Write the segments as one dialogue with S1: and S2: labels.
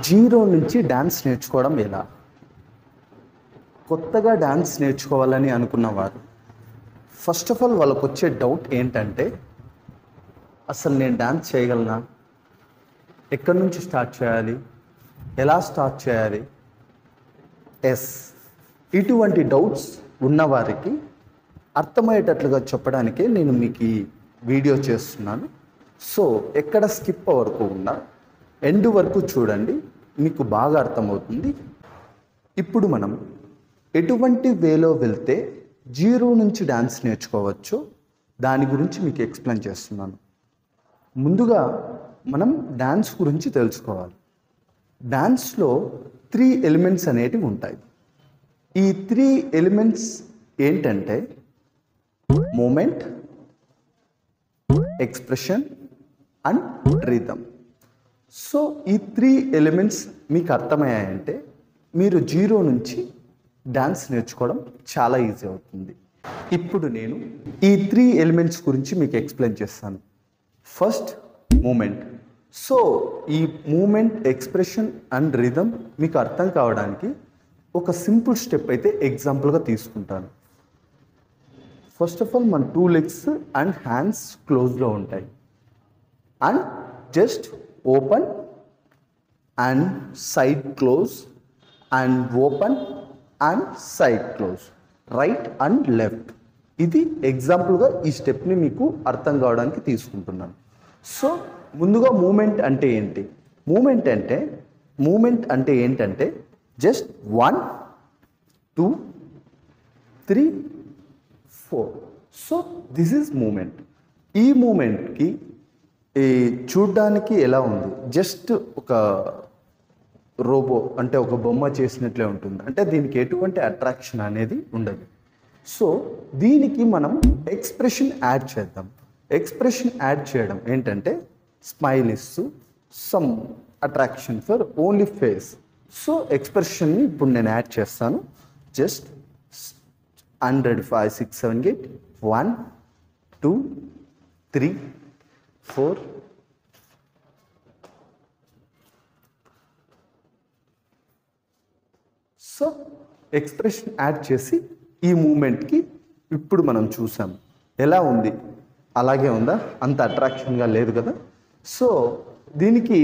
S1: Zero నుంచి dance నేర్చుకోవడం ఎలా? కొత్తగా డ్యాన్స్ నేర్చుకోవాలని అనుకున్నవారు ఫస్ట్ ఆఫ్ ఆల్ వాళ్ళకు వచ్చే డౌట్ ఏంటంటే, అసలు నేను డ్యాన్స్ చేయగలనా? ఎక్కడి నుంచి స్టార్ట్ చేయాలి? ఎలా స్టార్ట్ చేయాలి? ఇటువంటి డౌట్స్ ఉన్నవారికి అర్థమయ్యేటట్లుగా చెప్పడానికే నేను మీకు ఈ వీడియో చేస్తున్నాను. సో ఎక్కడ స్కిప్ అవ్వకుండా ఎండ్ వరకు చూడండి, మీకు బాగా అర్థమవుతుంది. ఇప్పుడు మనం ఎటువంటి వేలో వెళ్తే జీరో నుంచి డ్యాన్స్ నేర్చుకోవచ్చో దాని గురించి మీకు ఎక్స్ప్లెయిన్ చేస్తున్నాను. ముందుగా మనం డ్యాన్స్ గురించి తెలుసుకోవాలి. డ్యాన్స్లో 3 ఎలిమెంట్స్ అనేటివి ఉంటాయి. ఈ 3 ఎలిమెంట్స్ ఏంటంటే movement, expression and rhythm. So ఈ 3 ఎలిమెంట్స్ మీకు అర్థమయ్యాయంటే మీరు జీరో నుంచి డ్యాన్స్ నేర్చుకోవడం చాలా ఈజీ అవుతుంది. ఇప్పుడు నేను ఈ 3 ఎలిమెంట్స్ గురించి మీకు ఎక్స్ప్లెయిన్ చేస్తాను. First movement. సో ఈ మూమెంట్, ఎక్స్ప్రెషన్ అండ్ రిథమ్ మీకు అర్థం కావడానికి ఒక సింపుల్ స్టెప్ అయితే ఎగ్జాంపుల్గా తీసుకుంటాను. ఫస్ట్ ఆఫ్ ఆల్ మన 2 లెగ్స్ అండ్ హ్యాండ్స్ క్లోజ్లో ఉంటాయి. And just open and side close and open and side close, right and left. ఇది ఎగ్జాంపుల్గా ఈ స్టెప్ని మీకు అర్థం కావడానికి తీసుకుంటున్నాను. సో ముందుగా మూమెంట్ అంటే ఏంటి? మూమెంట్ అంటే ఏంటంటే just 1 2 3 4. So this is movement. ఈ మూమెంట్కి చూడ్డానికి ఎలా ఉంది? జస్ట్ ఒక రోబో అంటే ఒక బొమ్మ చేసినట్లే ఉంటుంది. అంటే దీనికి ఎటువంటి అట్రాక్షన్ అనేది ఉండదు. సో దీనికి మనం ఎక్స్ప్రెషన్ యాడ్ చేద్దాం. ఎక్స్ప్రెషన్ యాడ్ చేయడం ఏంటంటే స్మైల్ ఇస్తూ some attraction for only face. So ఎక్స్ప్రెషన్ని ఇప్పుడు నేను యాడ్ చేస్తాను. జస్ట్ 100 5 6 7 8 1 2 3 4 సో ఎక్స్ప్రెషన్ యాడ్ చేసి ఈ మూమెంట్కి ఇప్పుడు మనం చూసాం. ఎలా ఉంది? అలాగే ఉందా? అంత అట్రాక్షన్గా లేదు కదా? సో దీనికి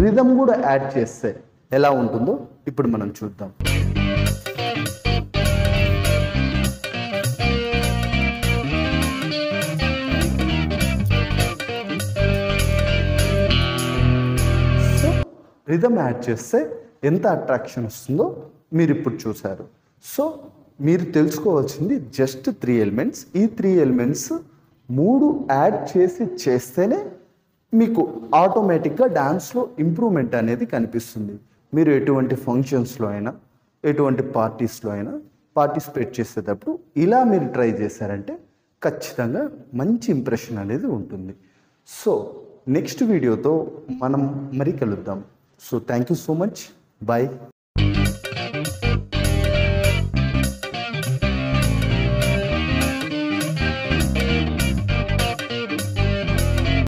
S1: రిథమ్ కూడా యాడ్ చేస్తే ఎలా ఉంటుందో ఇప్పుడు మనం చూద్దాం. సో రిథమ్ యాడ్ చేస్తే ఎంత అట్రాక్షన్ వస్తుందో మీరు ఇప్పుడు చూశారు. సో మీరు తెలుసుకోవాల్సింది జస్ట్ 3 ఎలిమెంట్స్. ఈ 3 ఎలిమెంట్స్ 3 యాడ్ చేస్తేనే మీకు ఆటోమేటిక్గా డ్యాన్స్లో ఇంప్రూవ్మెంట్ అనేది కనిపిస్తుంది. మీరు ఎటువంటి ఫంక్షన్స్లో అయినా, ఎటువంటి పార్టీస్లో అయినా పార్టిసిపేట్ చేసేటప్పుడు ఇలా మీరు ట్రై చేశారంటే ఖచ్చితంగా మంచి ఇంప్రెషన్ అనేది ఉంటుంది. సో నెక్స్ట్ వీడియోతో మనం మరి కలుద్దాం. So thank you so much. Bye.